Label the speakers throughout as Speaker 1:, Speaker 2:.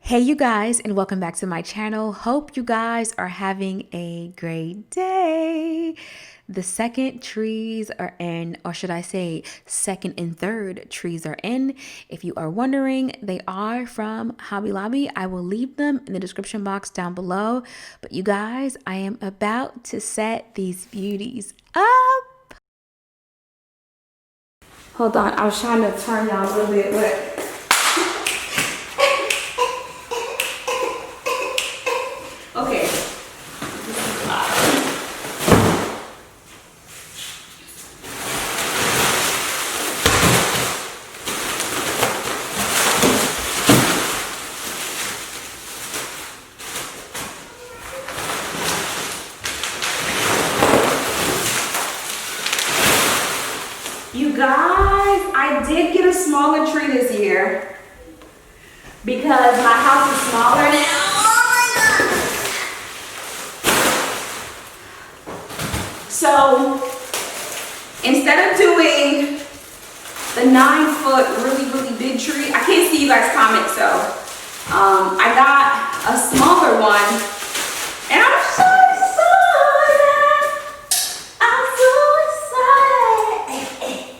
Speaker 1: Hey you guys, and welcome back to my channel. Hope you guys are having a great day. The second trees are in, or should I say second and third trees are in. If you are wondering, they are from Hobby Lobby. I will leave them in the description box down below. But you guys, I am about to set these beauties up. Hold on, I was trying to turn y'all a little bit, but okay. You guys, I did get a smaller tree this year because my house is smaller now. So instead of doing the 9-foot really big tree, I can't see you guys comment, so I got a smaller one, and I'm so excited. I'm so excited.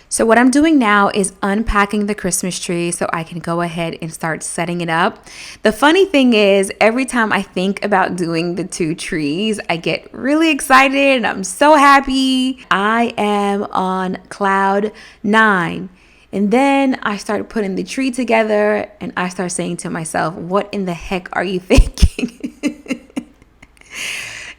Speaker 1: So what I'm doing now is unpacking the Christmas tree so I can go ahead and start setting it up. The funny thing is, every time I think about doing the 2 trees, I get really excited and I'm so happy. I am on cloud 9. And then I started putting the tree together and I start saying to myself, what in the heck are you thinking?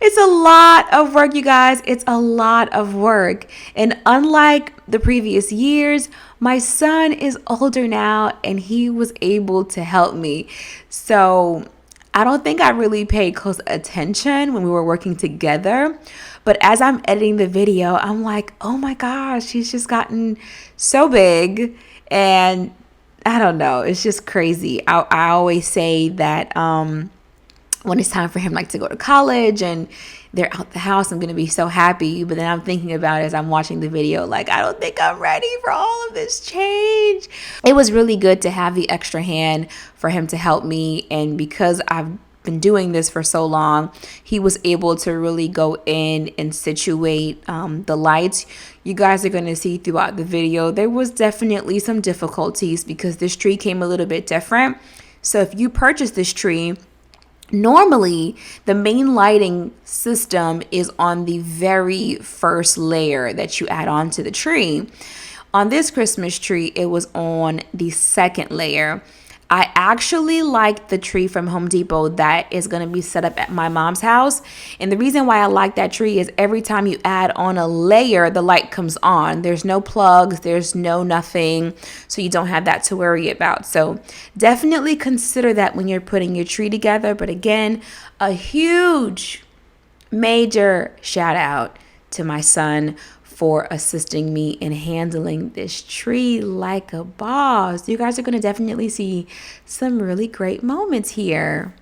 Speaker 1: It's a lot of work, you guys. It's a lot of work. And unlike the previous years, my son is older now and he was able to help me. So I don't think I really paid close attention when we were working together. But as I'm editing the video, I'm like, oh my gosh, she's just gotten so big. And I don't know, it's just crazy. I always say that when it's time for him to go to college and they're out the house, I'm going to be so happy. But then I'm thinking about it as I'm watching the video, I don't think I'm ready for all of this change. It was really good to have the extra hand for him to help me. And because I've been doing this for so long, he was able to really go in and situate the lights. You guys are going to see throughout the video, there was definitely some difficulties because this tree came a little bit different. So if you purchase this tree, normally, the main lighting system is on the very first layer that you add on to the tree. On this Christmas tree, it was on the second layer. I actually like the tree from Home Depot that is going to be set up at my mom's house. And the reason why I like that tree is every time you add on a layer, the light comes on. There's no plugs, there's no nothing. So you don't have that to worry about. So definitely consider that when you're putting your tree together. But again, a huge, major shout out to my son for assisting me in handling this tree like a boss. You guys are going to definitely see some really great moments here.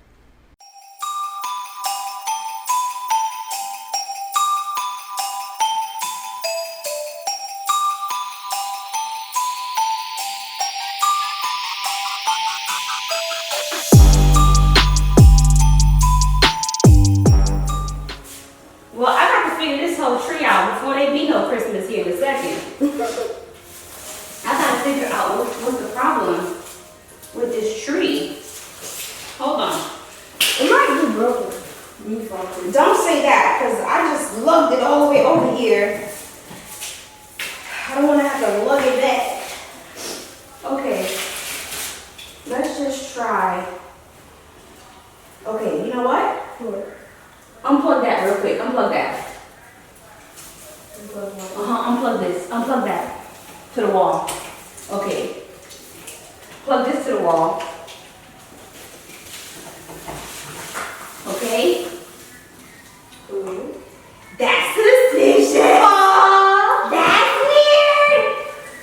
Speaker 1: Well, I got to figure this whole tree out before they be no Christmas here in a second. I got to figure out what's the problem with this tree. Hold on.
Speaker 2: It might be broken.
Speaker 1: Don't say that, because I just lugged it all the way over here. I don't want to have to lug it back. Okay. Let's just try. Okay, you know what?
Speaker 2: What?
Speaker 1: Unplug that real quick. Unplug that. Unplug this. Unplug that to the wall. Okay. Plug this to the wall. Okay. That's the decision. Aww, that's weird.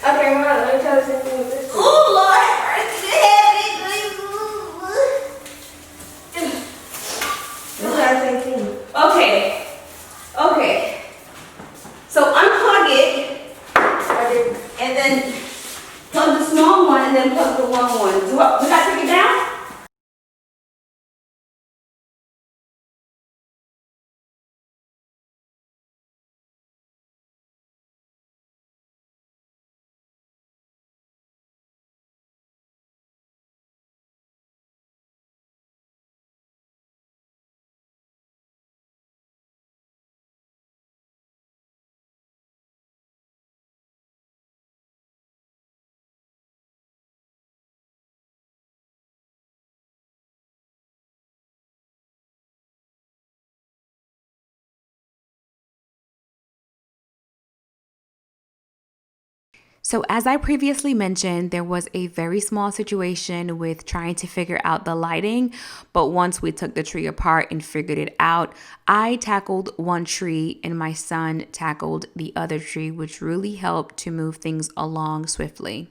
Speaker 2: Okay, hold on. Let me try the same thing with this.
Speaker 1: Oh Lord,
Speaker 2: Let's try the same thing.
Speaker 1: Okay. So unplug it, and then plug the small one, and then plug the long one. We got So, as I previously mentioned, there was a very small situation with trying to figure out the lighting. But once we took the tree apart and figured it out, I tackled one tree and my son tackled the other tree, which really helped to move things along swiftly.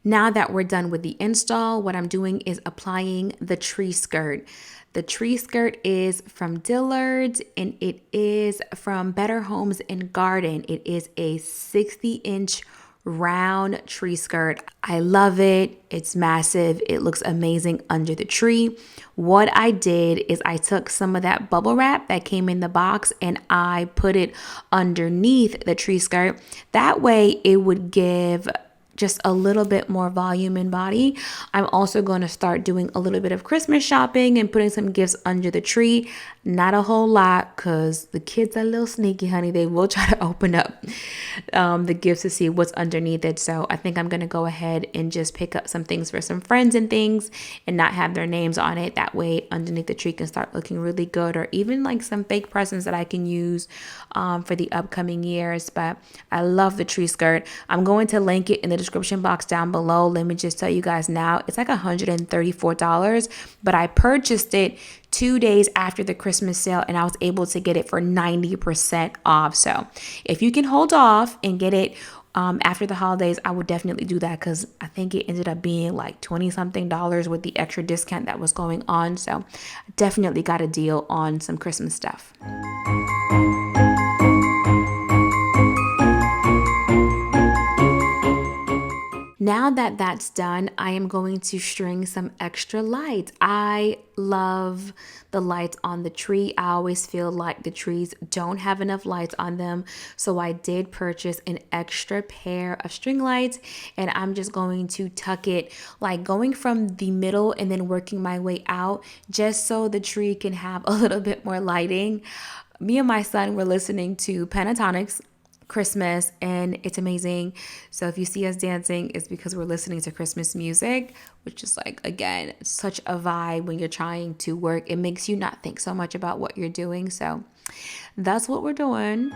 Speaker 1: Now that we're done with the install, what I'm doing is applying the tree skirt. The tree skirt is from Dillard's and it is from Better Homes and Garden. It is a 60-inch round tree skirt. I love it. It's massive. It looks amazing under the tree. What I did is I took some of that bubble wrap that came in the box and I put it underneath the tree skirt. That way it would give just a little bit more volume and body. I'm also going to start doing a little bit of Christmas shopping and putting some gifts under the tree. Not a whole lot because the kids are a little sneaky, honey. They will try to open up the gifts to see what's underneath it. So I think I'm going to go ahead and just pick up some things for some friends and things and not have their names on it. That way underneath the tree can start looking really good, or even like some fake presents that I can use for the upcoming years. But I love the tree skirt. I'm going to link it in the description box down below. Let me just tell you guys now, it's like $134, but I purchased it 2 days after the Christmas sale and I was able to get it for 90% off. So if you can hold off and get it after the holidays, I would definitely do that because I think it ended up being like 20 something dollars with the extra discount that was going on. So definitely got a deal on some Christmas stuff. Now that that's done, I am going to string some extra lights. I love the lights on the tree. I always feel like the trees don't have enough lights on them. So I did purchase an extra pair of string lights and I'm just going to tuck it like going from the middle and then working my way out just so the tree can have a little bit more lighting. Me and my son were listening to Pentatonics Christmas and it's amazing. So if you see us dancing, it's because we're listening to Christmas music, which is like, again, such a vibe when you're trying to work. It makes you not think so much about what you're doing. So that's what we're doing.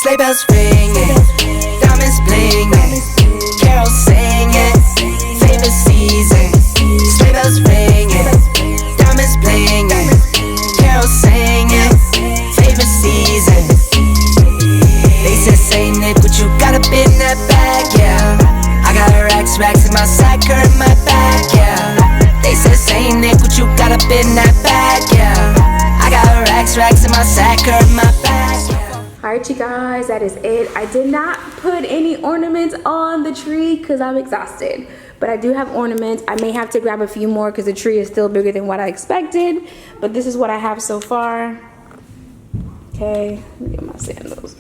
Speaker 3: Sleigh bells ringing, diamonds blinging, carols singing, favorite season. Sleigh bells ringing, diamonds blinging, carols singing, favorite season. They said, say Nick, what you got up in that bag, yeah. I got racks in my sack or in my bag, yeah. They said, say Nick, what you got up in that bag, yeah. I got racks in my sack or in my bag, yeah.
Speaker 1: Alright, you guys, that is it. I did not put any ornaments on the tree because I'm exhausted. But I do have ornaments. I may have to grab a few more because the tree is still bigger than what I expected. But this is what I have so far. Okay, let me get my sandals.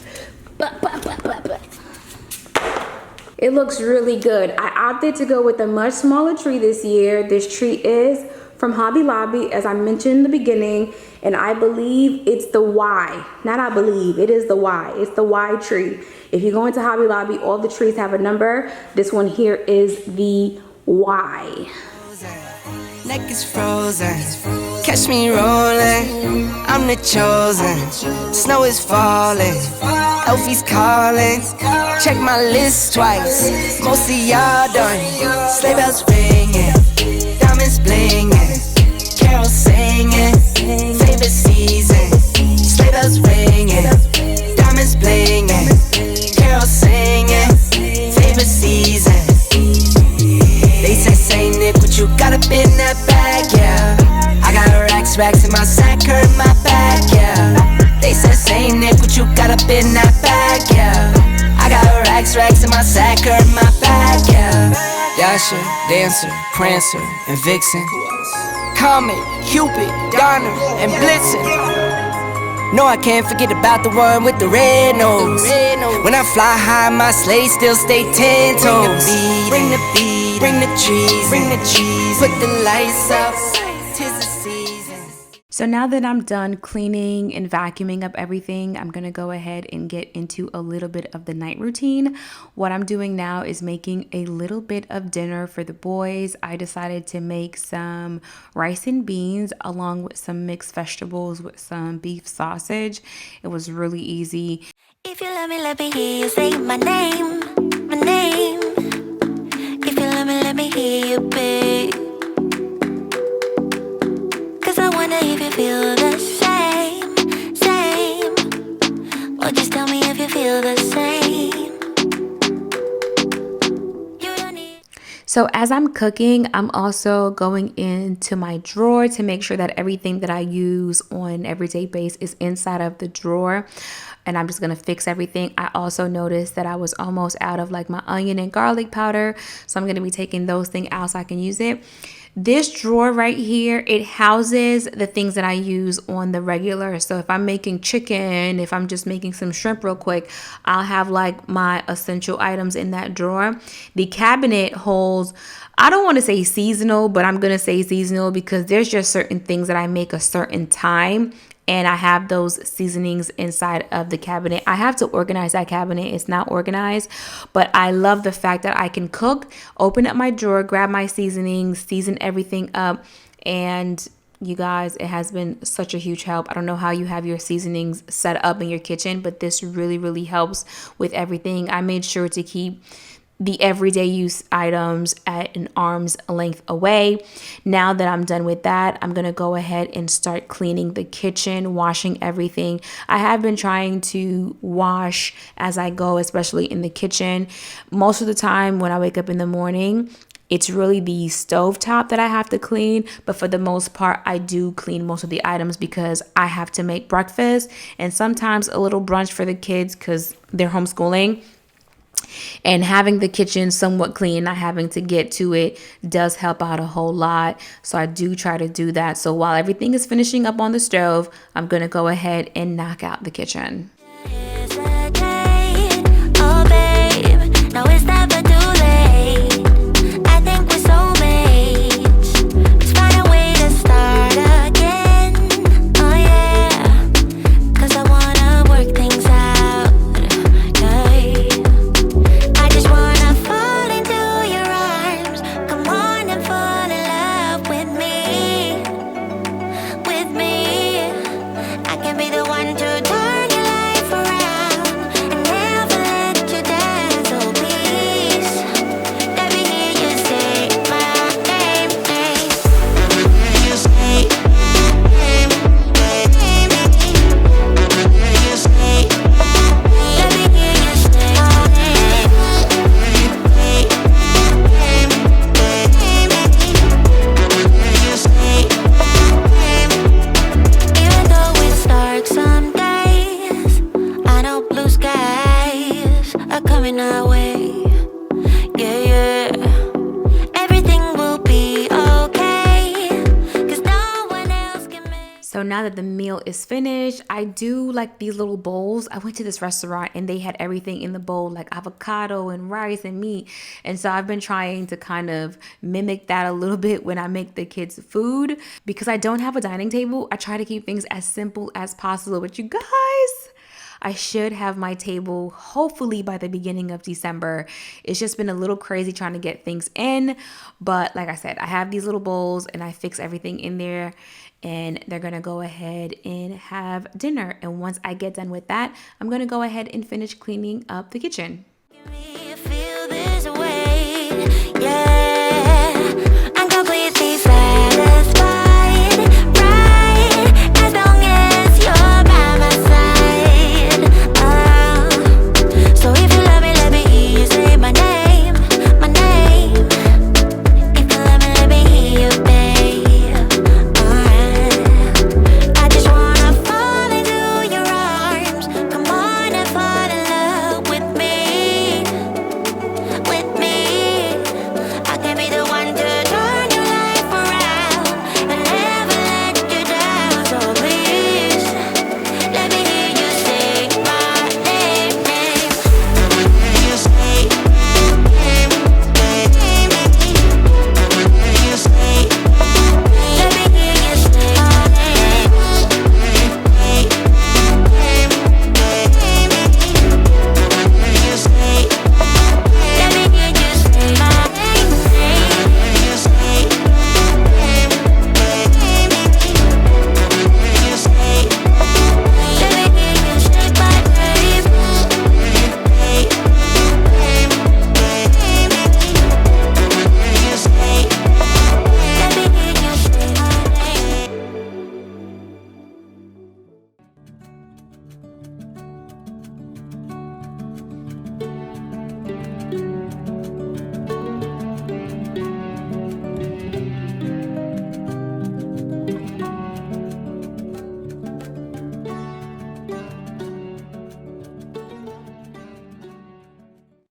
Speaker 1: It looks really good. I opted to go with a much smaller tree this year. This tree is from Hobby Lobby, as I mentioned in the beginning, and I believe it's the Y. Not I believe, it is the Y. It's the Y tree. If you go into Hobby Lobby, all the trees have a number. This one here is the Y.
Speaker 3: Neck is frozen, catch me rolling. I'm the chosen, snow is falling. Elfie's calling, check my list twice. Most of y'all done. Sleigh bells ringing, diamonds blinging, carols singing, favorite season. Sleigh bells ringing, diamonds blinging, carols singing, favorite season. They say Nick, what you got up in that bag, yeah. I got racks in my sack, hurt my back, yeah. They say Nick, what you got up in that bag, yeah. I got racks in my sack, hurt my back, yeah. Dasher, Dancer, Prancer, and Vixen, Comet, Cupid, Donner, and Blitzen. No, I can't forget about the one with the red nose. When I fly high, my sleigh still stay 10 toes. Bring the beat, bring the trees, bring the cheese, put the lights up, 'tis the season.
Speaker 1: So now that I'm done cleaning and vacuuming up everything, I'm gonna go ahead and get into a little bit of the night routine. What I'm doing now is making a little bit of dinner for the boys. I decided to make some rice and beans along with some mixed vegetables with some beef sausage. It was really easy.
Speaker 4: If you love me, let me hear you say my name, my name. If you love me, let me hear you, babe. Cause I wonder if you feel the same, same. Or just tell me if you feel the same.
Speaker 1: So as I'm cooking, I'm also going into my drawer to make sure that everything that I use on an everyday basis is inside of the drawer. And I'm just going to fix everything. I also noticed that I was almost out of like my onion and garlic powder. So I'm going to be taking those things out so I can use it. This drawer right here, it houses the things that I use on the regular. So if I'm making chicken, if I'm just making some shrimp real quick, I'll have like my essential items in that drawer. The cabinet holds, I don't want to say seasonal, but I'm going to say seasonal because there's just certain things that I make a certain time. And I have those seasonings inside of the cabinet. I have to organize that cabinet. It's not organized, but I love the fact that I can cook, open up my drawer, grab my seasonings, season everything up. And you guys, it has been such a huge help. I don't know how you have your seasonings set up in your kitchen, but this really, really helps with everything. I made sure to keep the everyday use items at an arm's length away. Now that I'm done with that, I'm going to go ahead and start cleaning the kitchen, washing everything. I have been trying to wash as I go, especially in the kitchen. Most of the time when I wake up in the morning, it's really the stovetop that I have to clean, but for the most part, I do clean most of the items because I have to make breakfast and sometimes a little brunch for the kids because they're homeschooling. And having the kitchen somewhat clean, not having to get to it, does help out a whole lot. So I do try to do that. So while everything is finishing up on the stove, I'm going to go ahead and knock out the kitchen.
Speaker 4: Oh, babe, now it's never too late. I think we're soulmates. Let's find a way to start again. Oh, yeah. 'Cause I wanna work things out. Yeah. I just wanna fall into your arms. Come on and fall in love with me. With me. I can be the one to turn your life around and never let you down. So please, let me hear you say my name. Let me hear you say my name. Let me hear you say my name. Let me hear you say my name. Even though it's dark some days, I know blue skies are coming our way. Yeah, yeah. Everything will be okay, 'cause no one else can make.
Speaker 1: So now that the meal is finished, I do like these little bowls. I went to this restaurant and they had everything in the bowl, like avocado and rice and meat. And so I've been trying to kind of mimic that a little bit when I make the kids food. Because I don't have a dining table, I try to keep things as simple as possible. But you guys, I should have my table hopefully by the beginning of December. It's just been a little crazy trying to get things in, but like I said, I have these little bowls and I fix everything in there, and they're gonna go ahead and have dinner. And once I get done with that, I'm gonna go ahead and finish cleaning up the kitchen.
Speaker 4: Give me